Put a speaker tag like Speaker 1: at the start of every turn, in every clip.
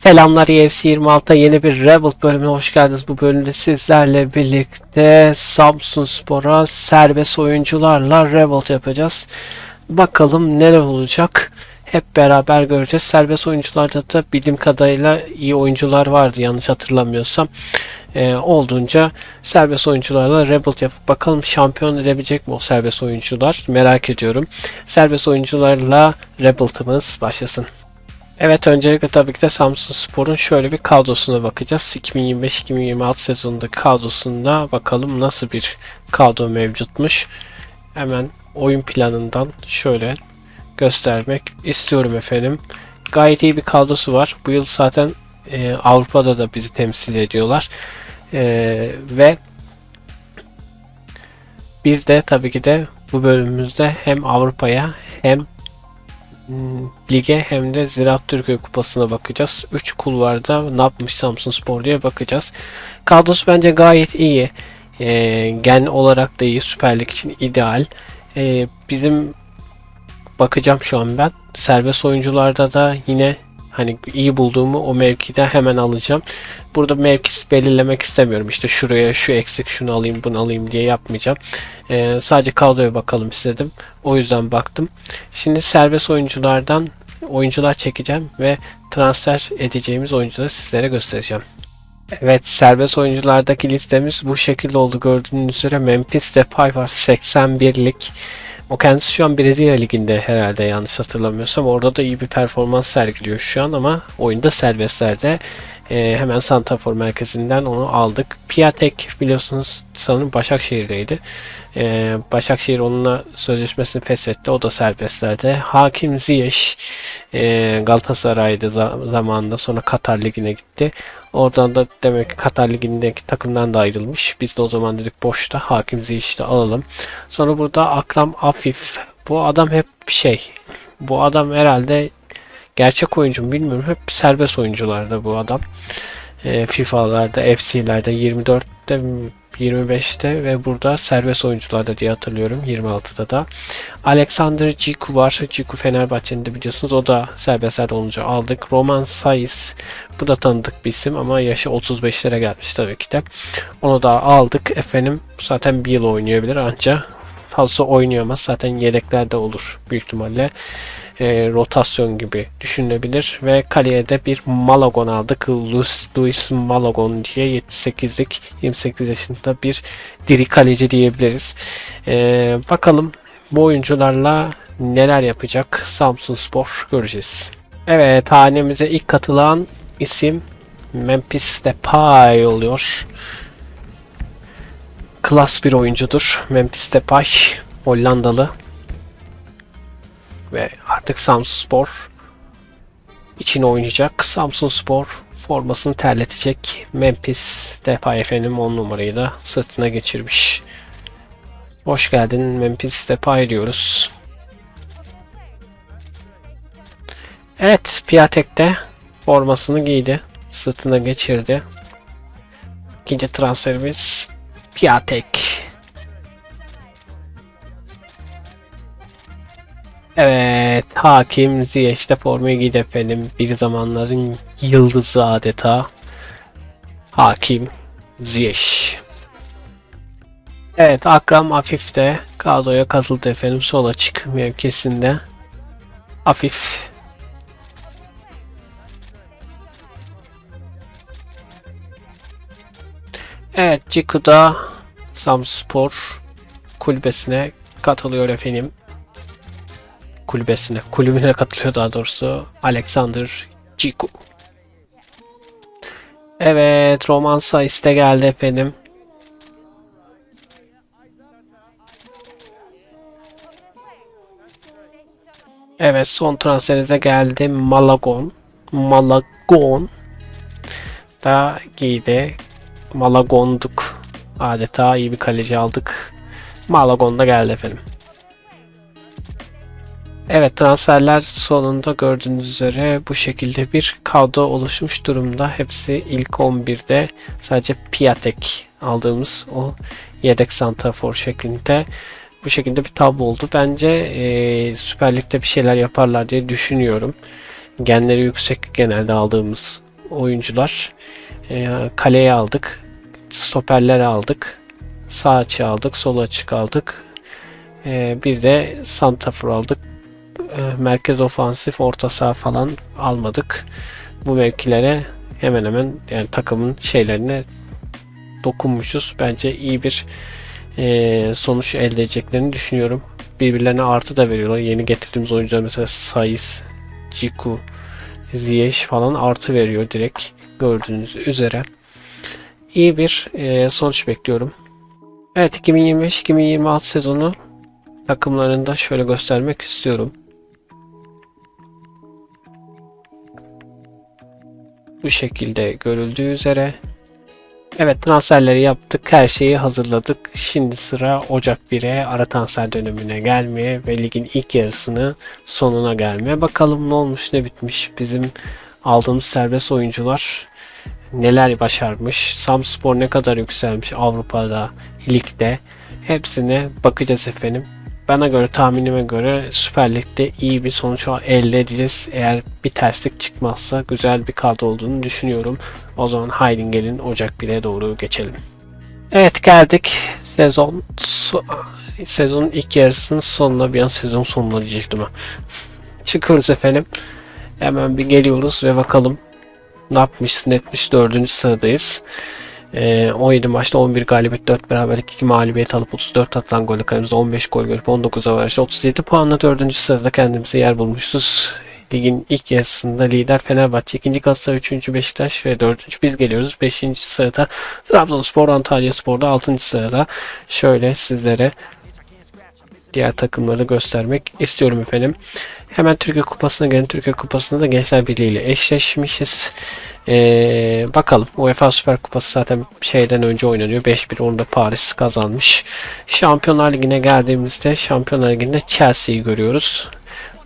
Speaker 1: Selamlar UFC 26'a yeni bir Revolt bölümüne hoş geldiniz. Bu bölümde sizlerle birlikte Samsunspor'a serbest oyuncularla Revolt yapacağız. Bakalım neler olacak. Hep beraber göreceğiz. Serbest oyuncularda da bildiğim kadarıyla iyi oyuncular vardı yanlış hatırlamıyorsam. Olduğunca serbest oyuncularla Revolt yapıp bakalım şampiyon edebilecek mi o serbest oyuncular, merak ediyorum. Serbest oyuncularla Revolt'ımız başlasın. Evet, öncelikle tabii ki de Samsunspor'un şöyle bir kadrosuna bakacağız. 2025-2026 sezonundaki kadrosunda bakalım nasıl bir kadro mevcutmuş. Hemen oyun planından şöyle göstermek istiyorum efendim. Gayet iyi bir kadrosu var. Bu yıl zaten Avrupa'da da bizi temsil ediyorlar. Ve biz de tabii ki de bu bölümümüzde hem Avrupa'ya hem lige hem de Ziraat Türkiye Kupası'na bakacağız. 3 kulvarda ne yapmış Samsunspor diye bakacağız. Kadrosu bence gayet iyi. Gen olarak da iyi. Süper Lig için ideal. Bizim bakacağım şu an ben. Serbest oyuncularda da yine hani iyi bulduğumu o mevkide hemen alacağım. Burada mevkisi belirlemek istemiyorum. İşte şuraya şu eksik şunu alayım bunu alayım diye yapmayacağım. Sadece kadroya bakalım istedim. O yüzden baktım. Şimdi serbest oyunculardan oyuncular çekeceğim ve transfer edeceğimiz oyuncuları sizlere göstereceğim. Evet, serbest oyunculardaki listemiz bu şekilde oldu. Gördüğünüz üzere Memphis Depay var, 81'lik. O kendisi şu an Brezilya Ligi'nde herhalde yanlış hatırlamıyorsam. Orada da iyi bir performans sergiliyor şu an ama oyunda serbestlerde. Hemen Santrafor merkezinden onu aldık. Piatek biliyorsunuz sanırım Başakşehir'deydi. Başakşehir onunla sözleşmesini feshetti. O da serbestlerde. Hakim Ziyech Galatasaray'da zamanında, sonra Katar Ligi'ne gitti. Oradan da demek ki Katar Ligi'ndeki takımdan da ayrılmış. Biz de o zaman dedik boşta Hakim Ziyech'i de alalım. Sonra burada Akram Afif. Bu adam hep bu adam herhalde gerçek oyuncu mu bilmiyorum. Hep serbest oyuncularda bu adam. FIFA'larda, FC'lerde 24'te 25'te ve burada serbest oyuncularda diye hatırlıyorum. 26'da da. Alexander Ciku var. Ciku Fenerbahçe'nin de biliyorsunuz. O da serbestlerde olunca aldık. Roman Saiz. Bu da tanıdık bir isim ama yaşı 35'lere gelmiş tabii ki de. Onu da aldık. Efendim zaten bir yıl oynayabilir ancak fazla oynayamaz. Zaten yedeklerde olur büyük ihtimalle. Rotasyon gibi düşünülebilir ve kaleye de bir Malagon aldık. Luis Malagon diye 78'lik 28 yaşında bir diri kaleci diyebiliriz. Bakalım bu oyuncularla neler yapacak Samsunspor, göreceğiz. Evet, hanemize ilk katılan isim Memphis Depay oluyor. Klas bir oyuncudur Memphis Depay, Hollandalı. Ve artık Samsunspor için oynayacak. Samsunspor formasını terletecek. Memphis Depay efendim 10 numarayı da sırtına geçirmiş. Hoş geldin Memphis Depay diyoruz. Evet, Piatek de formasını giydi. Sırtına geçirdi. İkinci transferimiz Piatek. Evet, Hakim Ziyech de formayı giydi efendim. Bir zamanların yıldızı adeta. Hakim Ziyech. Evet, Akram Afif de kadroya katıldı efendim. Sol açık mevkisinde. Afif. Evet, Ciku da Samsunspor kulübesine katılıyor efendim. Kulübüne katılıyor daha doğrusu. Alexander Ciku. Evet, Roman Saiz de geldi efendim. Evet, son transferimize geldi Malagon da giydi. Malagonduk. Adeta iyi bir kaleci aldık. Malagon da geldi efendim. Evet, transferler sonunda gördüğünüz üzere bu şekilde bir kadro oluşmuş durumda. Hepsi ilk 11'de, sadece Piatek aldığımız o yedek santrafor şeklinde bu şekilde bir tablo oldu. Bence Süper Lig'de bir şeyler yaparlar diye düşünüyorum. Genleri yüksek genelde aldığımız oyuncular. Kaleye aldık. Stoperler aldık. Sağ açı aldık. Sol açık aldık. Bir de santrafor aldık. Merkez ofansif, orta saha falan almadık. Bu mevkilere hemen hemen yani takımın şeylerine dokunmuşuz. Bence iyi bir sonuç elde edeceklerini düşünüyorum. Birbirlerine artı da veriyorlar. Yeni getirdiğimiz oyuncular mesela Saiz, Ciku, Ziyech falan artı veriyor direkt. Gördüğünüz üzere. İyi bir sonuç bekliyorum. Evet, 2025-2026 sezonu takımlarında şöyle göstermek istiyorum. Bu şekilde görüldüğü üzere. Evet, transferleri yaptık. Her şeyi hazırladık. Şimdi sıra Ocak 1'e ara transfer dönemine gelmeye ve ligin ilk yarısını sonuna gelmeye. Bakalım ne olmuş ne bitmiş. Bizim aldığımız serbest oyuncular neler başarmış. Samspor ne kadar yükselmiş Avrupa'da, ligde. Hepsine bakacağız efendim. Bana göre, tahminime göre Süper Lig'de iyi bir sonuç elde edeceğiz. Eğer bir terslik çıkmazsa güzel bir kadro olduğunu düşünüyorum. O zaman haydi gelin Ocak 1'e doğru geçelim. Evet, geldik sezonun ilk yarısının sonuna, bir an sezon sonuna diyecektim ha. Çıkıyoruz efendim. Hemen bir geliyoruz ve bakalım ne yapmışız, ne etmiş. 4. sıradayız. 17 maçta 11 galibiyet, 4 beraberlik, 2 mağlubiyet alıp 34 atılan golü kalemizde 15 gol görüp 19 avarajda 37 puanla 4. sırada kendimize yer bulmuşuz. Ligin ilk yarısında lider Fenerbahçe, 2. Galatasaray, 3. Beşiktaş ve 4. biz geliyoruz. 5. sırada Trabzonspor, Antalyaspor'da 6. sırada. Şöyle sizlere diğer takımları göstermek istiyorum efendim. Hemen Türkiye Kupası'na gelin. Türkiye Kupası'nda da Gençler Birliği ile eşleşmişiz. Bakalım. UEFA Süper Kupası zaten şeyden önce oynanıyor. 5-1 onu da Paris kazanmış. Şampiyonlar Ligi'ne geldiğimizde Şampiyonlar Ligi'nde Chelsea'yi görüyoruz.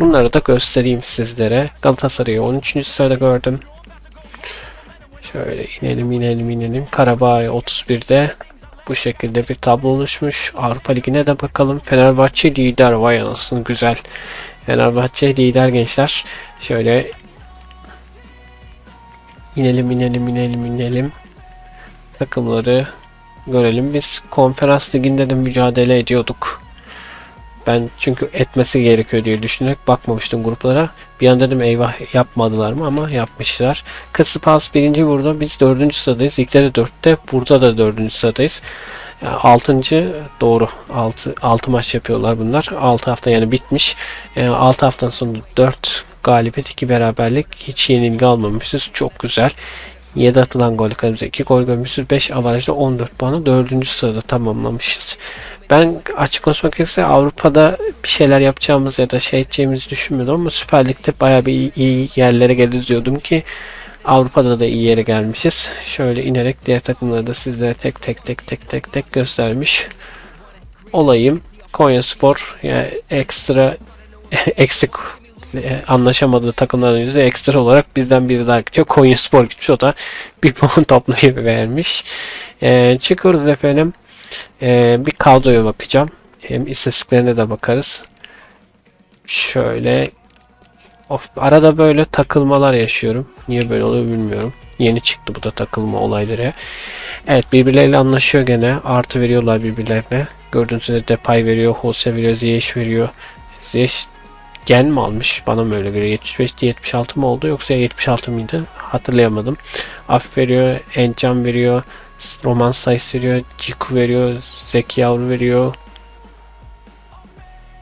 Speaker 1: Bunları da göstereyim sizlere. Galatasaray'ı 13. sırada gördüm. Şöyle inelim. Karabağ 31'de. Bu şekilde bir tablo oluşmuş. Avrupa Ligi'ne de bakalım. Fenerbahçe lider. Vay anasını, güzel. Fenerbahçe lider gençler. Şöyle inelim. Takımları görelim. Biz Konferans Ligi'nde de mücadele ediyorduk. Ben çünkü etmesi gerekiyor diye düşünerek bakmamıştım gruplara. Bir an dedim eyvah yapmadılar mı, ama yapmışlar. Kısıpas 1. burada. Biz 4. sıradayız. Ligde de 4'te. Burada da 4. sıradayız. 6. doğru. 6 maç yapıyorlar bunlar. 6 hafta yani bitmiş. 6 haftanın sonunda 4 galibiyet, 2 beraberlik. Hiç yenilgi almamışız. Çok güzel. 7 atılan gol kalemize 2 gol görmüşüz. 5 avarajda 14 puanı 4. sırada tamamlamışız. Ben açık konuşmak gerekirse Avrupa'da bir şeyler yapacağımız ya da şey edeceğimizi düşünmüyordum, ama Süper Lig'de bayağı bir iyi yerlere geliriz diyordum ki Avrupa'da da iyi yere gelmişiz. Şöyle inerek diğer takımları da sizlere tek göstermiş olayım. Konyaspor yani eksik anlaşamadığı takımların yüzde ekstra olarak bizden biri daha gidiyor. Konyaspor gitmiş, o da bir puan toplayıvermiş. Çıkıyoruz efendim. Bir kadroya bakacağım. Hem istatistiklerine de bakarız. Şöyle arada böyle takılmalar yaşıyorum. Niye böyle oluyor bilmiyorum. Yeni çıktı bu da takılma olayları. Evet, birbirleriyle anlaşıyor gene. Artı veriyorlar birbirlerine. Gördüğünüz üzere Depay veriyor, Jose veriyor, Ziyech veriyor. Ziyech gen mi almış? Bana mı öyle geliyor? 75'te 76 mı oldu yoksa 76 mıydı? Hatırlayamadım. Af veriyor, Encan veriyor, Roman Saiz veriyor, Ciku veriyor, Zeki Yavru veriyor,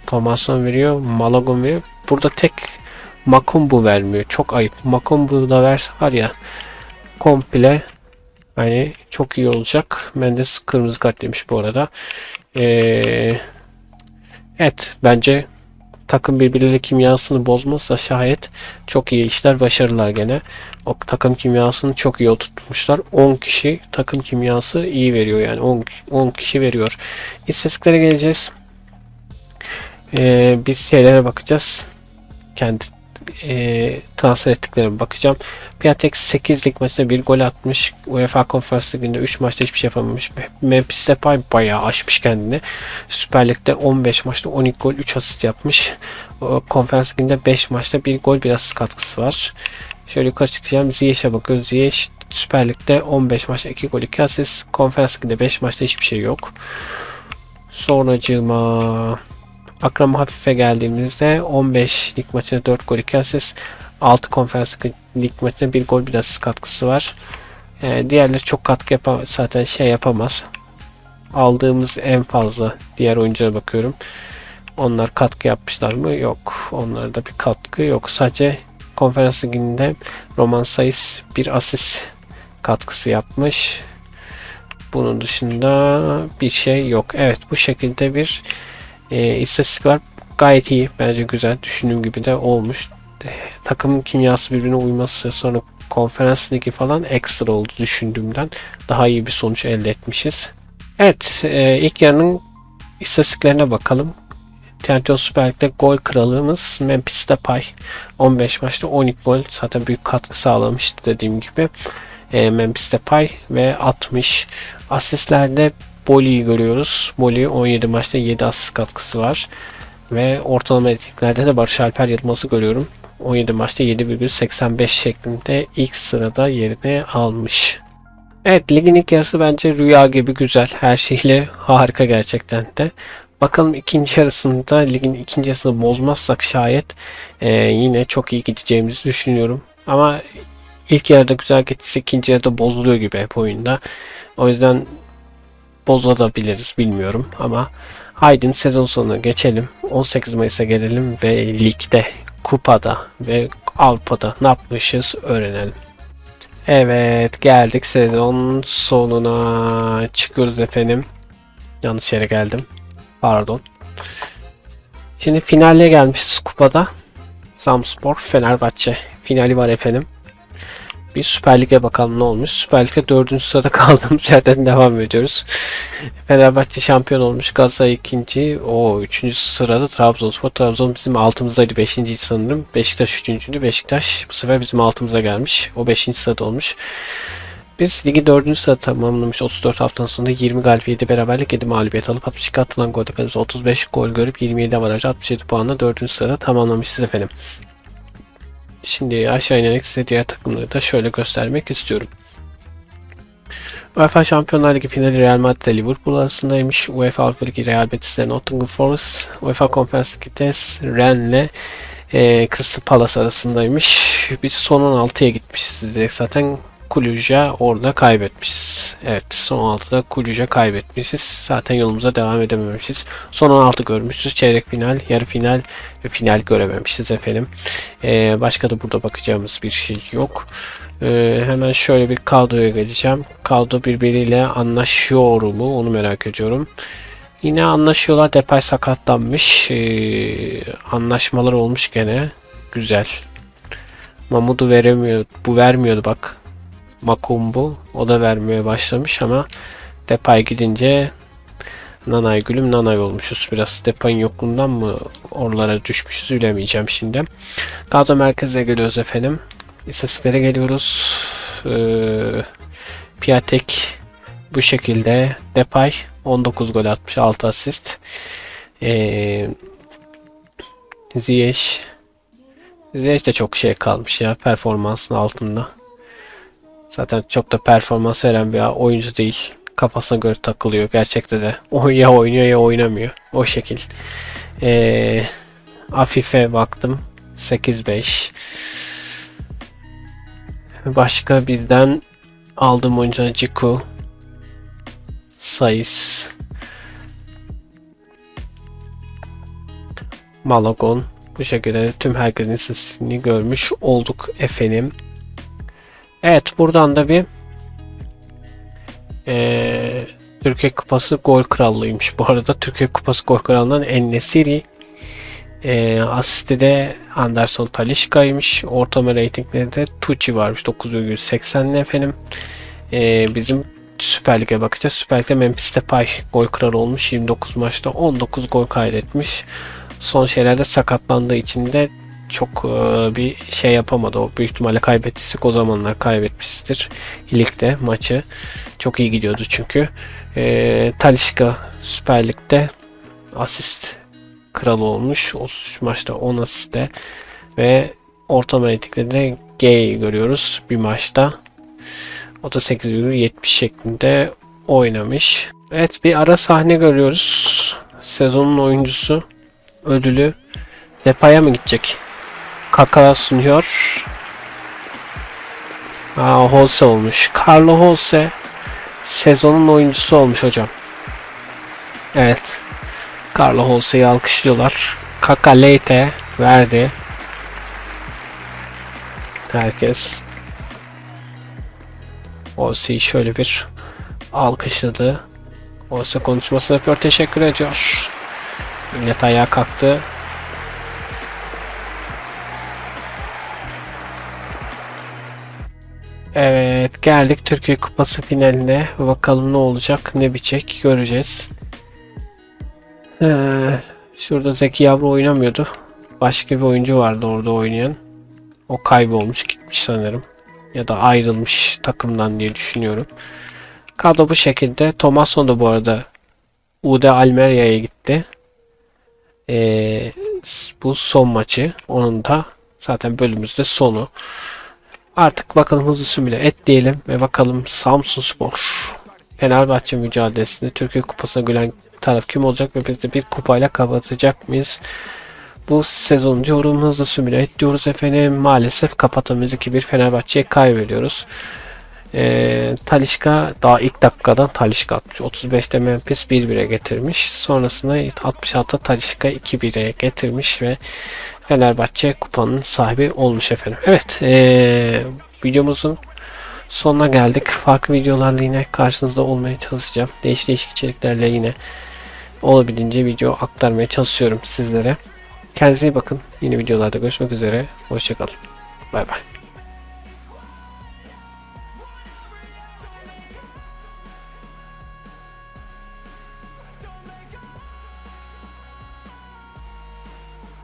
Speaker 1: Thomasson veriyor, Malagon veriyor. Burada tek Makumbu vermiyor. Çok ayıp. Makumbu da verse var ya, komple hani çok iyi olacak. Mendes kırmızı kart demiş bu arada. Evet, bence takım birbirleriyle kimyasını bozmazsa şayet çok iyi işler başarırlar gene. O takım kimyasını çok iyi oturtmuşlar. 10 kişi takım kimyası iyi veriyor yani 10 kişi veriyor. İstatistiklere geleceğiz. Biz şeylere bakacağız. Kendi transfer ettiklerime bakacağım. Piatek 8 lig maçında 1 gol atmış. UEFA Konferans Ligi'nde 3 maçta hiçbir şey yapamamış. Memphis Depay bayağı aşmış kendini. Süper Lig'de 15 maçta 12 gol 3 asist yapmış. Konferans Ligi'nde 5 maçta 1 gol 1 asist katkısı var. Şöyle yukarı çıkacağım. Ziyech'e bakıyoruz. Ziyech Süper Lig'de 15 maçta 2 gol 2 asist. Konferans Ligi'nde 5 maçta hiçbir şey yok. Sonracığıma Akram Hafif'e geldiğimizde 15 lig maçında 4 gol 2 asist. 6 konferans lig maçında 1 gol 1 asist katkısı var. Diğerleri çok katkı zaten şey yapamaz. Aldığımız en fazla diğer oyunculara bakıyorum. Onlar katkı yapmışlar mı? Yok. Onlarda bir katkı yok. Sadece konferans liginde Roman Saiz bir asist katkısı yapmış. Bunun dışında bir şey yok. Evet, bu şekilde bir istatistik var. Gayet iyi. Bence güzel. Düşündüğüm gibi de olmuş. Takımın kimyası birbirine uyması, sonra konferans ligi falan ekstra oldu düşündüğümden. Daha iyi bir sonuç elde etmişiz. Evet, ilk yarının istatistiklerine bakalım. TNT Süper Lig'de gol kralımız Memphis Depay. 15 maçta 12 gol. Zaten büyük katkı sağlamıştı dediğim gibi. Memphis Depay ve 60. Asistlerde Boli'yi görüyoruz. Boli 17 maçta 7 asist katkısı var. Ve ortalama etkiklerde de Barış Alper Yılmaz'ı görüyorum. 17 maçta 7,85 şeklinde ilk sırada yerini almış. Evet, ligin ilk yarısı bence rüya gibi güzel. Her şeyle harika gerçekten de. Bakalım ikinci yarısında, ligin ikinci yarısını bozmazsak şayet yine çok iyi gideceğimizi düşünüyorum. Ama ilk yarıda güzel gittiyse ikinci yarıda bozuluyor gibi hep oyunda. O yüzden bozulabiliriz, bilmiyorum ama haydi sezon sonuna geçelim. 18 Mayıs'a gelelim ve ligde, kupada ve Avrupa'da ne yapmışız öğrenelim. Evet, geldik sezon sonuna, çıkıyoruz efendim. Yanlış yere geldim. Pardon. Şimdi finale gelmişiz kupada. Samspor Fenerbahçe finali var efendim. Bir Süper Lig'e bakalım ne olmuş. Süper Lig'de 4. sırada kaldığımız yerden devam ediyoruz. Fenerbahçe şampiyon olmuş. Galatasaray 2. O 3. sırada Trabzonspor. Trabzon bizim altımızdaydı. 5. sanırım. Beşiktaş 3. Beşiktaş bu sefer bizim altımıza gelmiş. O 5. sırada olmuş. Biz ligi 4. sırada tamamlamış. 34 haftanın sonunda 20 galibiyeti beraberlik 7 mağlubiyet alıp 62 atılan golde kalırsa 35 gol görüp 27 avarajı 67 puanla 4. sırada tamamlamışız efendim. Şimdi aşağı inerek size diğer takımları da şöyle göstermek istiyorum. UEFA Şampiyonlar Ligi finali Real Madrid ile Liverpool arasındaymış. UEFA Avrupa Ligi Real Betis ile Nottingham Forest. UEFA Konferans Ligi'de Rennes ile Crystal Palace arasındaymış. Biz son 16'ya gitmişiz direkt zaten. Kulüc'e orada kaybetmişiz. Evet, son 16'da Kulüc'e kaybetmişiz. Zaten yolumuza devam edememişiz. Son 16 görmüşüz. Çeyrek final, yarı final ve final görememişiz efendim. Başka da burada bakacağımız bir şey yok. Hemen şöyle bir kadroya geleceğim. Kadro birbiriyle anlaşıyor mu? Onu merak ediyorum. Yine anlaşıyorlar. Depay sakatlanmış. Anlaşmalar olmuş gene. Güzel. Mahmut'u veremiyor. Bu vermiyordu bak. Makumbu. O da vermeye başlamış ama Depay gidince nanay gülüm nanay olmuşuz. Biraz Depay'ın yokluğundan mı oralara düşmüşüz bilemeyeceğim şimdi. Kadro merkezine geliyoruz efendim. İstatistiklere geliyoruz. Piatek bu şekilde. Depay 19 gol atmış, 6 asist. Ziyech de çok şey kalmış ya, performansın altında. Zaten çok da performans veren bir oyuncu değil. Kafasına göre takılıyor. Gerçekte de ya oynuyor ya oynamıyor. O şekil. Afife baktım. 8-5. Başka bizden aldığım oyuncu Ciku, Saiz, Malagon. Bu şekilde tüm herkesin istatistiğini görmüş olduk efendim. Evet, buradan da bir Türkiye Kupası gol krallığıymış. Bu arada Türkiye Kupası gol krallığından En-Nesyri, asisti de Anderson Talisca'ymış. Ortalama reytingleri de Tucci varmış 9,80 efendim. Bizim Süper Lig'e bakacağız. Süper Lig'de Memphis Depay gol kralı olmuş. 29 maçta 19 gol kaydetmiş. Son şeylerde sakatlandığı için de çok bir şey yapamadı. O büyük ihtimalle kaybettiysek o zamanlar kaybetmişizdir. Ligde maçı. Çok iyi gidiyordu çünkü. Talisca Süper Lig'de asist kralı olmuş. 33 maçta 10 asiste ve ortalama reytingleri de G'yi görüyoruz bir maçta. O da 8,70 şeklinde oynamış. Evet, bir ara sahne görüyoruz. Sezonun oyuncusu ödülü Depay'a mı gidecek? Kaka sunuyor. Holse olmuş. Carlo Holse sezonun oyuncusu olmuş hocam. Evet. Carlo Holse'yi alkışlıyorlar. Kaka Leite verdi. Herkes Holse'yi şöyle bir alkışladı. Holse konuşmasını yapıyor. Teşekkür ediyor. Millet ayağa kalktı. Evet, geldik Türkiye Kupası finaline. Bakalım ne olacak, ne bitecek göreceğiz. Şurada Zeki Yavru oynamıyordu. Başka bir oyuncu vardı orada oynayan. O kaybolmuş gitmiş sanırım. Ya da ayrılmış takımdan diye düşünüyorum. Kadro bu şekilde. Thomasson da bu arada UD Almeria'ya gitti. Bu son maçı. Onun da zaten bölümümüzde sonu. Artık bakalım hızlı simüle et diyelim ve bakalım Samsunspor Fenerbahçe mücadelesinde Türkiye Kupası'na gülen taraf kim olacak ve biz de bir kupayla kapatacak mıyız? Bu sezon diyorum, hızlı simüle et diyoruz efendim. Maalesef kapatamıyoruz, 2-1 Fenerbahçe'ye kaybediyoruz. Talisca daha ilk dakikadan Talisca atmış. 35'te Memphis 1-1'e getirmiş. Sonrasında 66'da Talisca 2-1'e getirmiş ve Fenerbahçe kupanın sahibi olmuş efendim. Evet, videomuzun sonuna geldik. Farklı videolarla yine karşınızda olmaya çalışacağım. Değişik içeriklerle yine olabildiğince video aktarmaya çalışıyorum sizlere. Kendinize iyi bakın. Yeni videolarda görüşmek üzere. Hoşçakalın. Bay bay.